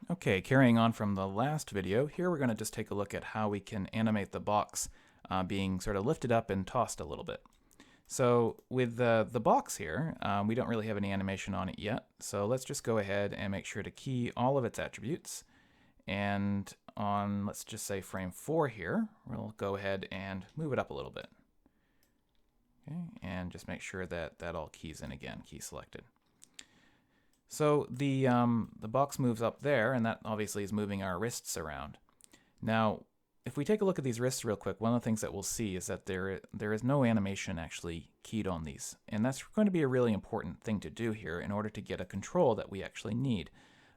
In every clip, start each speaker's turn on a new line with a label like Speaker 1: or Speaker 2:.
Speaker 1: Okay, carrying on from the last video, here we're going to just take a look at how we can animate the box being sort of lifted up and tossed a little bit. So with the box here, we don't really have any animation on it yet, so let's just go ahead and make sure to key all of its attributes. And on, let's just say frame 4 here, we'll go ahead and move it up a little bit. Okay, and just make sure that that all keys in again, key selected. So the box moves up there, and that obviously is moving our wrists around. Now, if we take a look at these wrists real quick, one of the things that we'll see is that there is no animation actually keyed on these. And that's going to be a really important thing to do here in order to get a control that we actually need.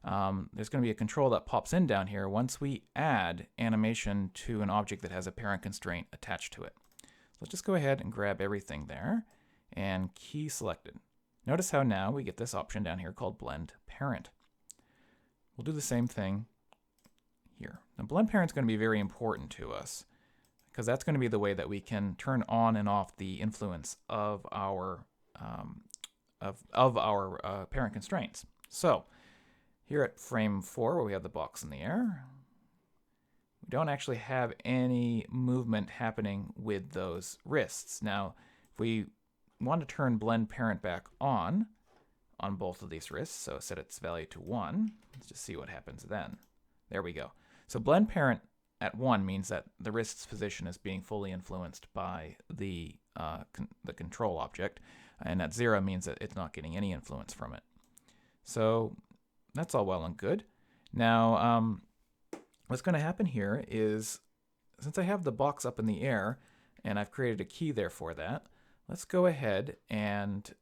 Speaker 1: There's going to be a control that pops in down here once we add animation to an object that has a parent constraint attached to it. So let's just go ahead and grab everything there and key selected. Notice how now we get this option down here called Blend Parent. We'll do the same thing here. Now, Blend Parent is going to be very important to us because that's going to be the way that we can turn on and off the influence of our parent constraints. So here at frame 4, where we have the box in the air, we don't actually have any movement happening with those wrists. Now, if we want to turn Blend Parent back on both of these wrists, so set its value to 1. Let's just see what happens then. There we go. So Blend Parent at 1 means that the wrist's position is being fully influenced by the control object, and at 0 means that it's not getting any influence from it. So that's all well and good. Now, what's going to happen here is, since I have the box up in the air, and I've created a key there for that, let's go ahead and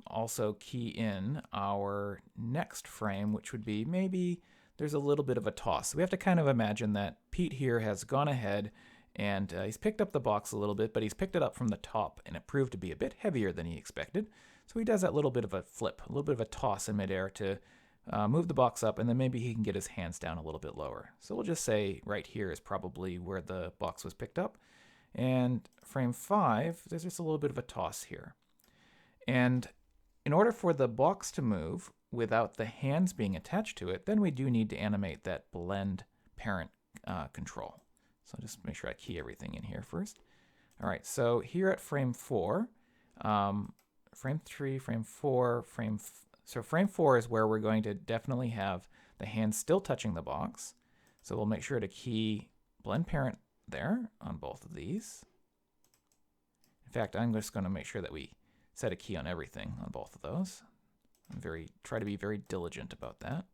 Speaker 1: also key in our next frame, which would be maybe there's a little bit of a toss. So we have to kind of imagine that Pete here has gone ahead and he's picked up the box a little bit, but he's picked it up from the top, and it proved to be a bit heavier than he expected. So he does that little bit of a flip, a little bit of a toss in midair to move the box up, and then maybe he can get his hands down a little bit lower. So we'll just say right here is probably where the box was picked up. And frame 5, there's just a little bit of a toss here. And in order for the box to move without the hands being attached to it, then we do need to animate that Blend Parent control. So just make sure I key everything in here first. All right, so here at frame 4, frame 3, frame 4, so frame 4 is where we're going to definitely have the hands still touching the box. So we'll make sure to key Blend Parent there on both of these. In fact, I'm just going to make sure that we set a key on everything on both of those. Try to be very diligent about that.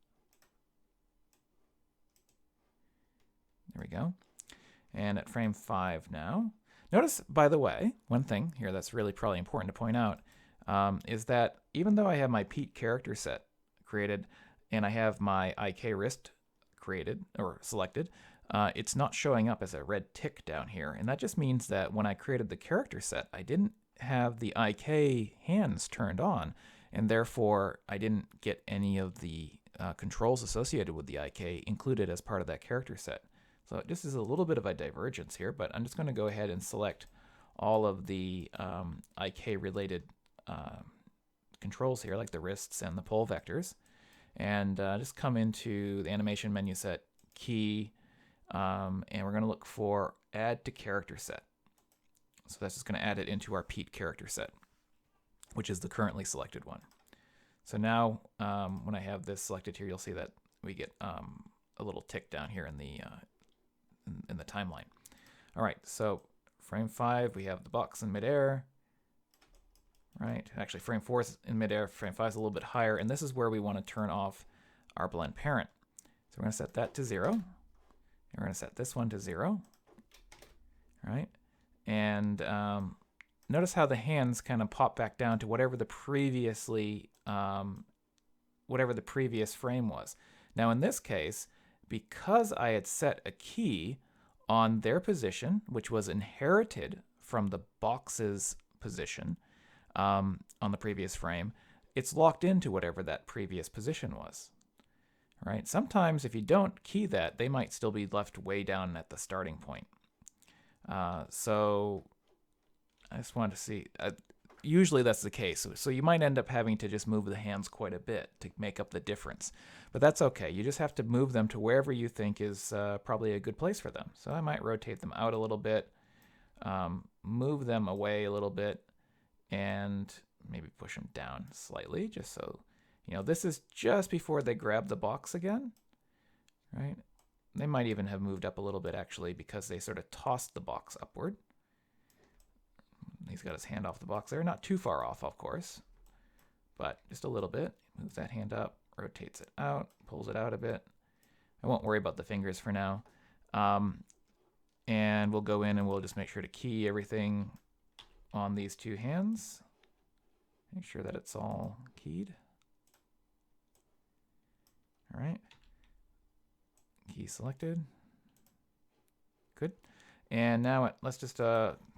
Speaker 1: There we go. And at frame 5 now, notice, by the way, one thing here that's really probably important to point out is that even though I have my Pete character set created and I have my IK wrist created or selected, it's not showing up as a red tick down here. And that just means that when I created the character set, I didn't have the IK hands turned on, and therefore I didn't get any of the controls associated with the IK included as part of that character set. So this is a little bit of a divergence here, but I'm just going to go ahead and select all of the IK related controls here, like the wrists and the pole vectors, and just come into the animation menu set, key, and we're going to look for add to character set. So that's just going to add it into our Pete character set, which is the currently selected one. So now when I have this selected here, you'll see that we get a little tick down here in the timeline. All right, so frame 5, we have the box in midair. Right, actually frame 4 is in midair, frame 5 is a little bit higher, and this is where we want to turn off our Blend Parent. So we're going to set that to 0. And we're going to set this one to 0. All right, and notice how the hands kind of pop back down to whatever the previous frame was. Now in this case, because I had set a key on their position, which was inherited from the box's position on the previous frame, it's locked into whatever that previous position was. Right? Sometimes if you don't key that, they might still be left way down at the starting point. So I just wanted to see, usually that's the case. So you might end up having to just move the hands quite a bit to make up the difference. But that's okay. You just have to move them to wherever you think is probably a good place for them. So I might rotate them out a little bit, move them away a little bit, and maybe push them down slightly just so, this is just before they grab the box again, right? They might even have moved up a little bit actually because they sort of tossed the box upward. He's got his hand off the box there. Not too far off, of course, but just a little bit. Moves that hand up, rotates it out, pulls it out a bit. I won't worry about the fingers for now. And we'll go in and we'll just make sure to key everything on these two hands. Make sure that it's all keyed. All right. Key selected. Good. And now let's just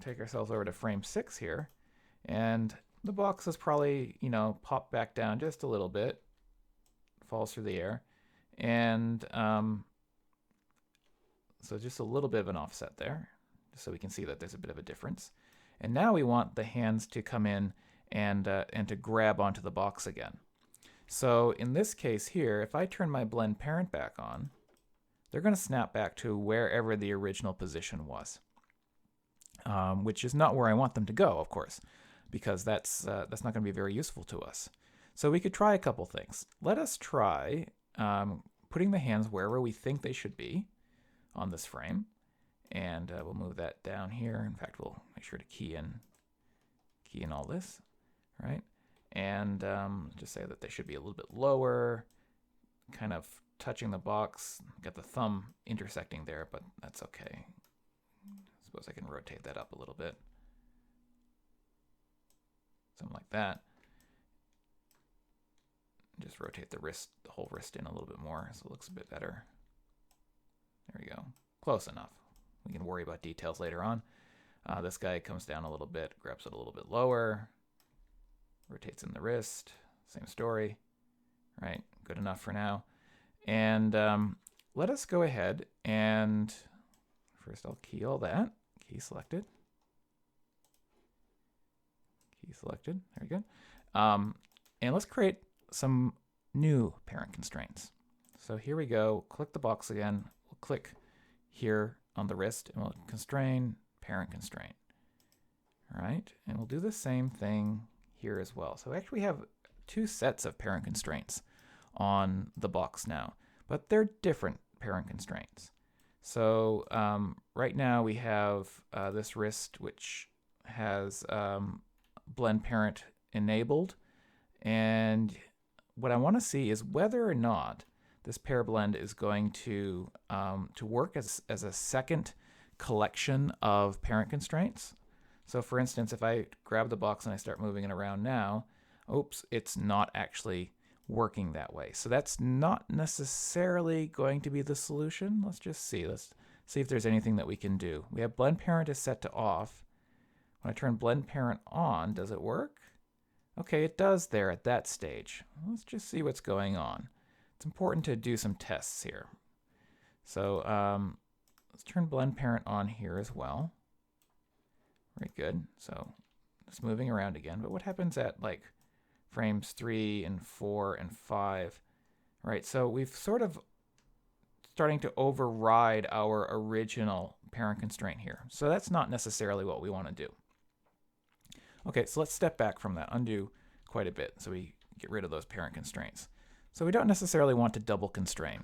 Speaker 1: take ourselves over to frame 6 here. And the box is probably, popped back down just a little bit. Falls through the air. And so just a little bit of an offset there, just so we can see that there's a bit of a difference. And now we want the hands to come in and to grab onto the box again. So in this case here, if I turn my blend parent back on, they're going to snap back to wherever the original position was, which is not where I want them to go, of course, because that's not going to be very useful to us. So we could try a couple things. Let us try putting the hands wherever we think they should be on this frame, and we'll move that down here. In fact, we'll make sure to key in all this, right? And just say that they should be a little bit lower, kind of touching the box. Got the thumb intersecting there, but that's okay. I suppose I can rotate that up a little bit. Something like that. Just rotate the whole wrist in a little bit more so it looks a bit better. There we go. Close enough. We can worry about details later on. This guy comes down a little bit, grabs it a little bit lower, rotates in the wrist. Same story, right? Good enough for now. And let us go ahead and first I'll key all that. Key selected. Key selected. Very good. And let's create some new parent constraints. So here we go. Click the box again. We'll click here on the wrist and we'll constrain, parent constraint. All right. And we'll do the same thing here as well. So actually we have two sets of parent constraints on the box now, but they're different parent constraints. So right now we have this wrist which has blend parent enabled, and what I want to see is whether or not this pair blend is going to work as a second collection of parent constraints. So for instance, if I grab the box and I start moving it around now, oops, it's not actually working that way. So that's not necessarily going to be the solution. Let's just see. Let's see if there's anything that we can do. We have blend parent is set to off. When I turn blend parent on, does it work? Okay, it does there at that stage. Let's just see what's going on. It's important to do some tests here. So let's turn blend parent on here as well. Very good. So it's moving around again. But what happens at like frames 3 and 4 and 5? Right, so we've sort of starting to override our original parent constraint here. So that's not necessarily what we want to do. Okay, so let's step back from that, undo quite a bit so we get rid of those parent constraints. So we don't necessarily want to double constrain.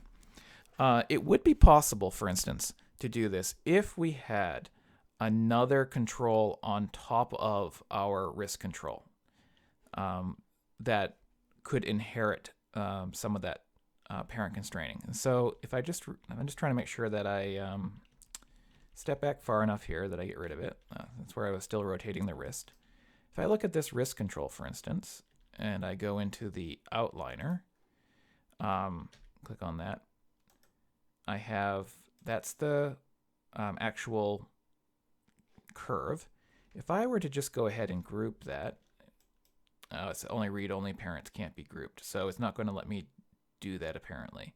Speaker 1: It would be possible, for instance, to do this if we had another control on top of our wrist control that could inherit some of that parent constraining. And so if I'm just trying to make sure that I step back far enough here that I get rid of it. That's where I was still rotating the wrist. If I look at this wrist control, for instance, and I go into the outliner, click on that, that's the actual curve. If I were to just go ahead and group that, it's only read-only parents can't be grouped, so it's not going to let me do that apparently.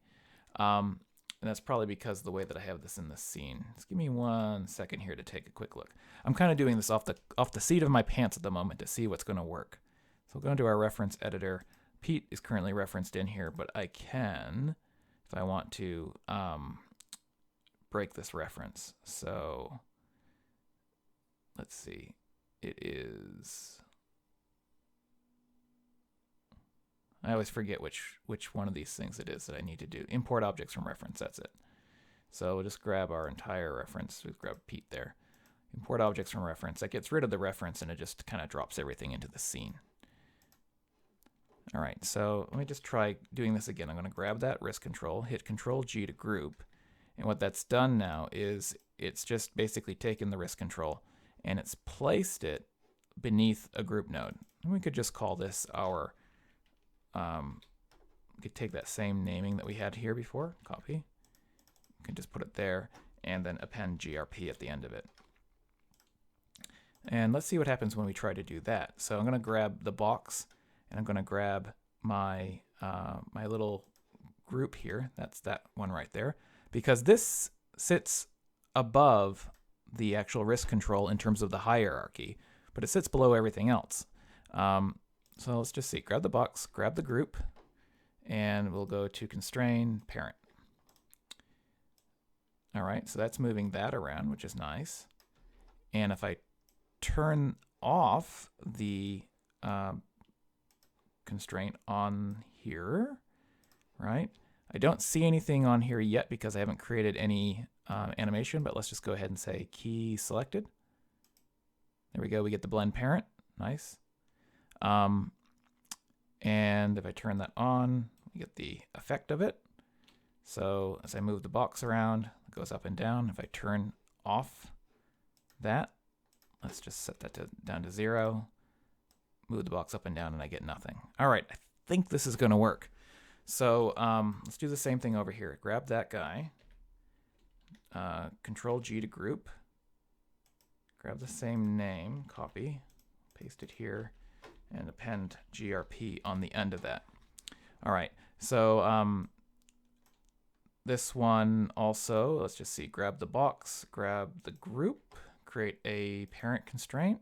Speaker 1: And that's probably because of the way that I have this in the scene. Just give me 1 second here to take a quick look. I'm kind of doing this off the seat of my pants at the moment to see what's going to work. So we'll go into our reference editor. Pete is currently referenced in here, but I can, if I want to, break this reference. So let's see. It is... I always forget which one of these things it is that I need to do. Import objects from reference, that's it. So we'll just grab our entire reference. We'll grab Pete there. Import objects from reference. That gets rid of the reference and it just kind of drops everything into the scene. All right, so let me just try doing this again. I'm going to grab that wrist control, hit Control G to group. And what that's done now is it's just basically taken the wrist control and it's placed it beneath a group node. And we could just call this our... we could take that same naming that we had here before, copy. We can just put it there and then append GRP at the end of it. And let's see what happens when we try to do that. So I'm going to grab the box and I'm going to grab my my little group here. That's that one right there, because this sits above the actual wrist control in terms of the hierarchy, but it sits below everything else. So let's just see, grab the box, grab the group, and we'll go to constrain parent. All right, so that's moving that around, which is nice. And if I turn off the constraint on here, right? I don't see anything on here yet because I haven't created any animation, but let's just go ahead and say key selected. There we go, we get the blend parent, nice. And if I turn that on, we get the effect of it. So as I move the box around, it goes up and down. If I turn off that, let's just set that down to 0, move the box up and down, and I get nothing. All right, I think this is going to work. So let's do the same thing over here. Grab that guy, Control G to group, grab the same name, copy, paste it here, and append GRP on the end of that. All right, so this one also, let's just see, grab the box, grab the group, create a parent constraint.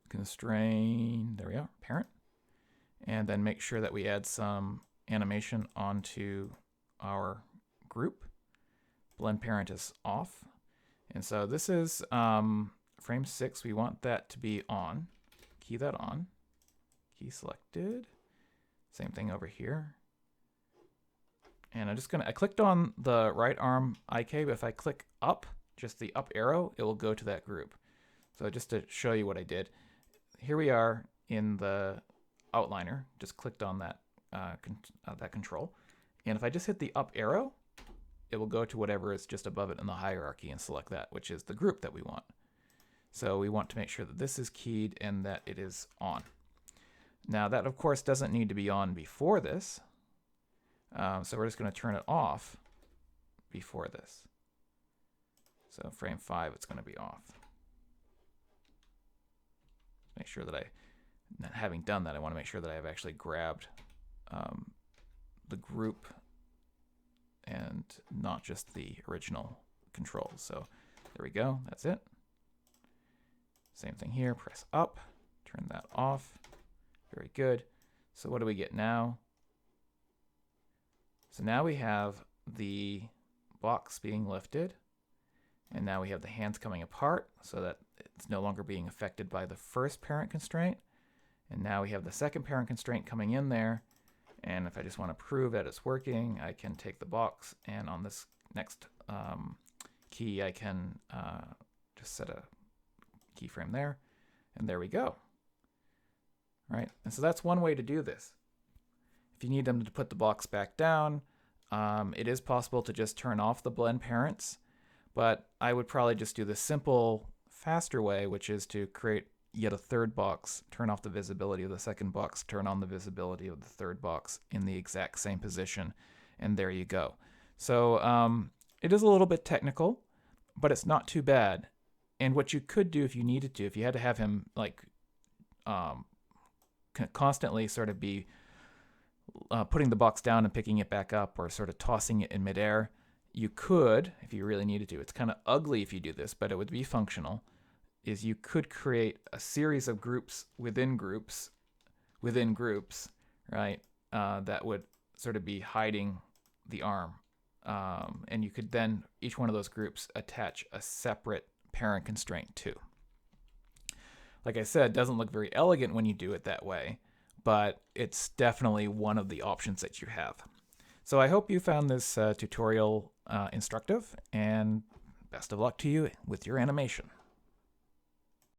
Speaker 1: Constrain, there we are, parent. And then make sure that we add some animation onto our group. Blend parent is off. And so this is frame 6, we want that to be on. Key that on, key selected, same thing over here. And I clicked on the right arm IK, but if I click up, just the up arrow, it will go to that group. So just to show you what I did, here we are in the outliner, just clicked on that, that control. And if I just hit the up arrow, it will go to whatever is just above it in the hierarchy and select that, which is the group that we want. So we want to make sure that this is keyed and that it is on. Now that of course doesn't need to be on before this. So we're just going to turn it off before this. So frame 5, it's going to be off. Make sure that having done that, I want to make sure that I have actually grabbed the group and not just the original control. So there we go, that's it. Same thing here, press up, turn that off. Very good. So what do we get now? So now we have the box being lifted, and now we have the hands coming apart so that it's no longer being affected by the first parent constraint. And now we have the second parent constraint coming in there. And if I just want to prove that it's working, I can take the box, and on this next key, I can just set a keyframe there, and there we go. Right, and so that's one way to do this. If you need them to put the box back down, it is possible to just turn off the blend parents, but I would probably just do the simple, faster way, which is to create yet a third box, turn off the visibility of the second box, turn on the visibility of the third box in the exact same position, and there you go. So it is a little bit technical, but it's not too bad. And what you could do if you needed to, if you had to have him like constantly sort of be putting the box down and picking it back up, or sort of tossing it in midair. You could, if you really needed to, it's kind of ugly if you do this, but it would be functional, is you could create a series of groups within groups, right? That would sort of be hiding the arm. And you could then, each one of those groups, attach a separate parent constraint too. Like I said, it doesn't look very elegant when you do it that way, but it's definitely one of the options that you have. So I hope you found this tutorial instructive, and best of luck to you with your animation.